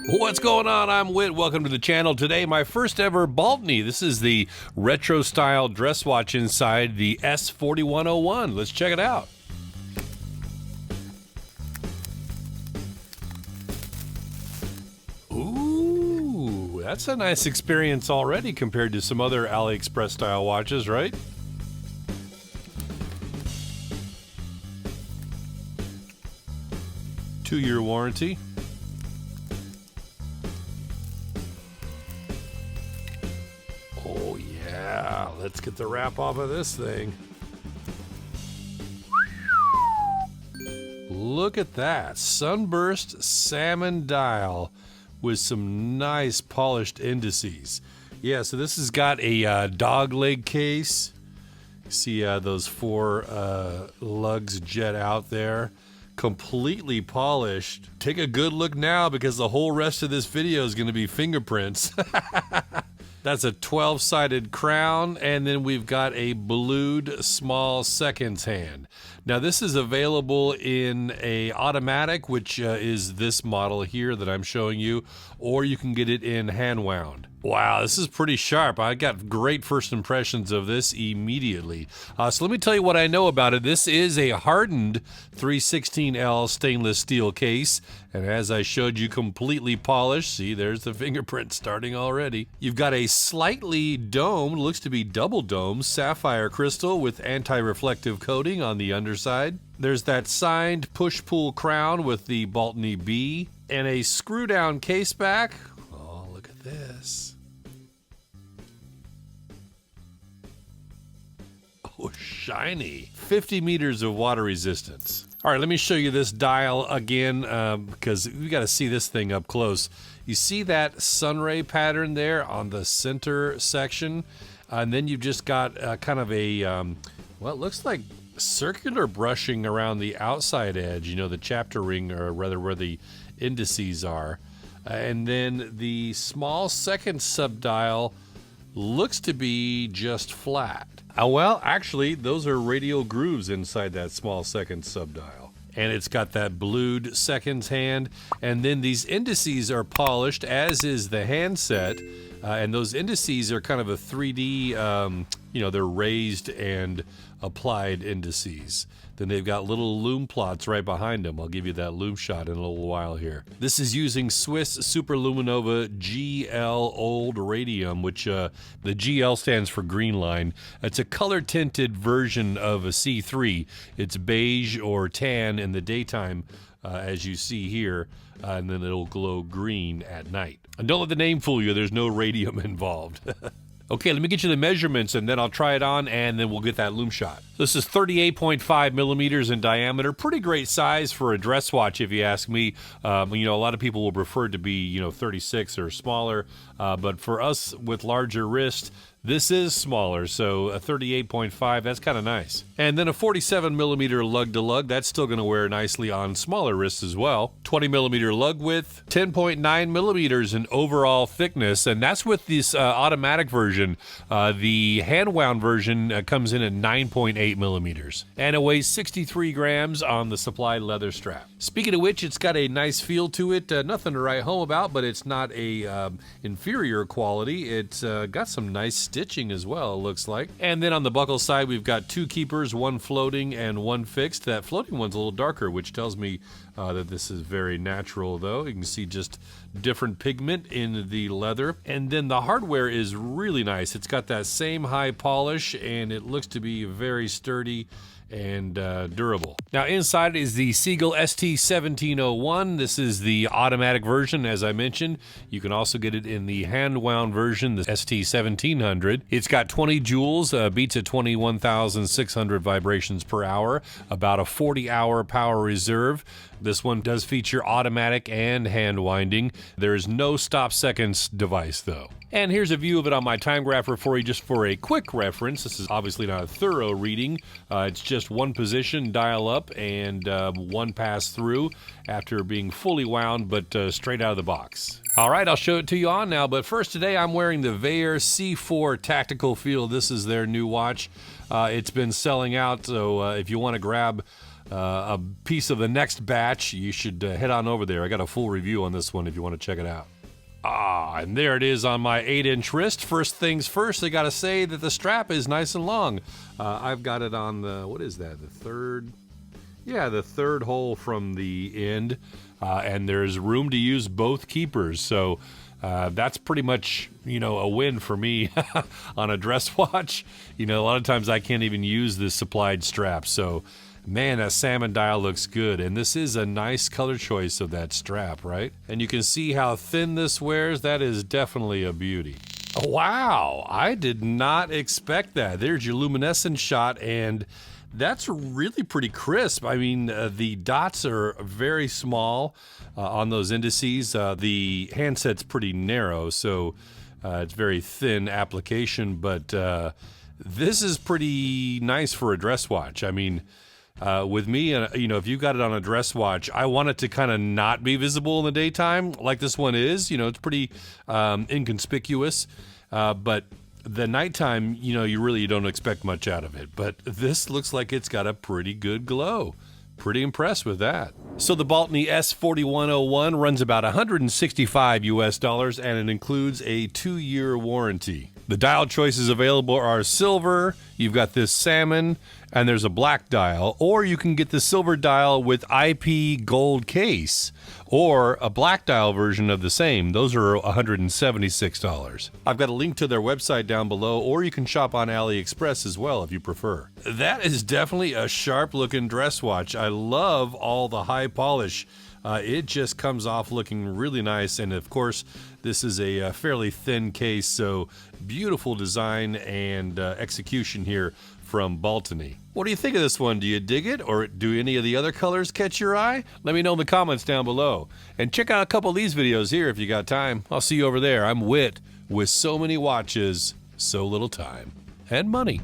What's going on? I'm Witt. Welcome to the channel. Today, my first ever Baltany. This is the retro style dress watch inside the S4101. Let's check it out. Ooh, that's a nice experience already compared to some other AliExpress style watches, right? Two-year warranty. Oh yeah, let's get the wrap off of this thing. Look at that, sunburst salmon dial with some nice polished indices. Yeah, so this has got a dog leg case. See those four lugs jet out there. Completely polished. Take a good look now because the whole rest of this video is going to be fingerprints. That's a 12-sided crown, and then we've got a blued small seconds hand. Now this is available in a automatic, which is this model here that I'm showing you, or you can get it in hand wound. Wow, this is pretty sharp. I got great first impressions of this immediately. So let me tell you what I know about it. This is a hardened 316L stainless steel case, and as I showed you, completely polished. See, there's the fingerprint starting already. You've got a slightly domed, looks to be double domed, sapphire crystal with anti-reflective coating on the underside. There's that signed push-pull crown with the Baltany B, and a screw-down case back. Oh, look at this. Oh, shiny. 50 meters of water resistance. All right, let me show you this dial again because we got to see this thing up close. You see that sunray pattern there on the center section? And then you've just got kind of a, well, it looks like circular brushing around the outside edge, you know, the chapter ring, or rather where the indices are. And then the small second subdial looks to be just flat. Well, actually, those are radial grooves inside that small second subdial. And it's got that blued seconds hand. And then these indices are polished, as is the handset. And those indices are kind of a 3D, you know, they're raised and applied indices. Then they've got little lume plots right behind them. I'll give you that lume shot in a little while here. This is using Swiss Superluminova GL Old Radium, which the GL stands for green line. It's a color-tinted version of a C3. It's beige or tan in the daytime, as you see here, and then it'll glow green at night. And don't let the name fool you, there's no radium involved. Okay, let me get you the measurements and then I'll try it on and then we'll get that lume shot. This is 38.5 millimeters in diameter. Pretty great size for a dress watch if you ask me. You know, a lot of people will prefer it to be, you know, 36 or smaller. But for us with larger wrists, this is smaller, so a 38.5, that's kind of nice. And then a 47 millimeter lug to lug, that's still gonna wear nicely on smaller wrists as well. 20 millimeter lug width, 10.9 millimeters in overall thickness, and that's with this automatic version. The hand wound version comes in at 9.8 millimeters. And it weighs 63 grams on the supplied leather strap. Speaking of which, it's got a nice feel to it, nothing to write home about, but it's not a inferior quality. It's got some nice stitching as well, it looks like. And then on the buckle side, we've got two keepers, one floating and one fixed. That floating one's a little darker, which tells me that this is very natural, though. You can see just different pigment in the leather. And then the hardware is really nice. It's got that same high polish, and it looks to be very sturdy and durable. Now inside is the Seagull ST1701. This is the automatic version, as I mentioned. You can also get it in the hand wound version, the ST1700. It's got 20 joules, beats at 21,600 vibrations per hour, about a 40-hour power reserve. This one does feature automatic and hand winding. There is no stop seconds device though. And here's a view of it on my time grapher for you, just for a quick reference. This is obviously not a thorough reading. It's just one position, dial up, and one pass through after being fully wound, but straight out of the box. All right, I'll show it to you on now, but first today I'm wearing the Veyer C4 Tactical Feel. This is their new watch. It's been selling out, so if you want to grab a piece of the next batch, you should head on over there. I got a full review on this one if you want to check it out. And there it is on my 8-inch wrist. First things first, I got to say that the strap is nice and long. I've got it on the, what is that, the third? Yeah, the third hole from the end. And there's room to use both keepers. So that's pretty much, a win for me on a dress watch. A lot of times I can't even use the supplied strap. So, man, that salmon dial looks good. And this is a nice color choice of that strap, right? And you can see how thin this wears. That is definitely a beauty. Wow, I did not expect that. There's your luminescence shot, and that's really pretty crisp. I mean, the dots are very small on those indices. The handset's pretty narrow, so it's very thin application, but this is pretty nice for a dress watch. I mean, with me, if you got it on a dress watch, I want it to kind of not be visible in the daytime like this one is. It's pretty inconspicuous, but the nighttime, you really don't expect much out of it. But this looks like it's got a pretty good glow. Pretty impressed with that. So the Baltany S4101 runs about $165 US, and it includes a 2-year warranty. The dial choices available are silver, you've got this salmon, and there's a black dial, or you can get the silver dial with IP gold case, or a black dial version of the same. Those are $176. I've got a link to their website down below, or you can shop on AliExpress as well if you prefer. That is definitely a sharp looking dress watch. I love all the high polish. It just comes off looking really nice, and of course this is a fairly thin case, so beautiful design and execution here from Baltany. What do you think of this one? Do you dig it, or do any of the other colors catch your eye? Let me know in the comments down below. And check out a couple of these videos here if you got time. I'll see you over there. I'm Witt with so many watches, so little time and money.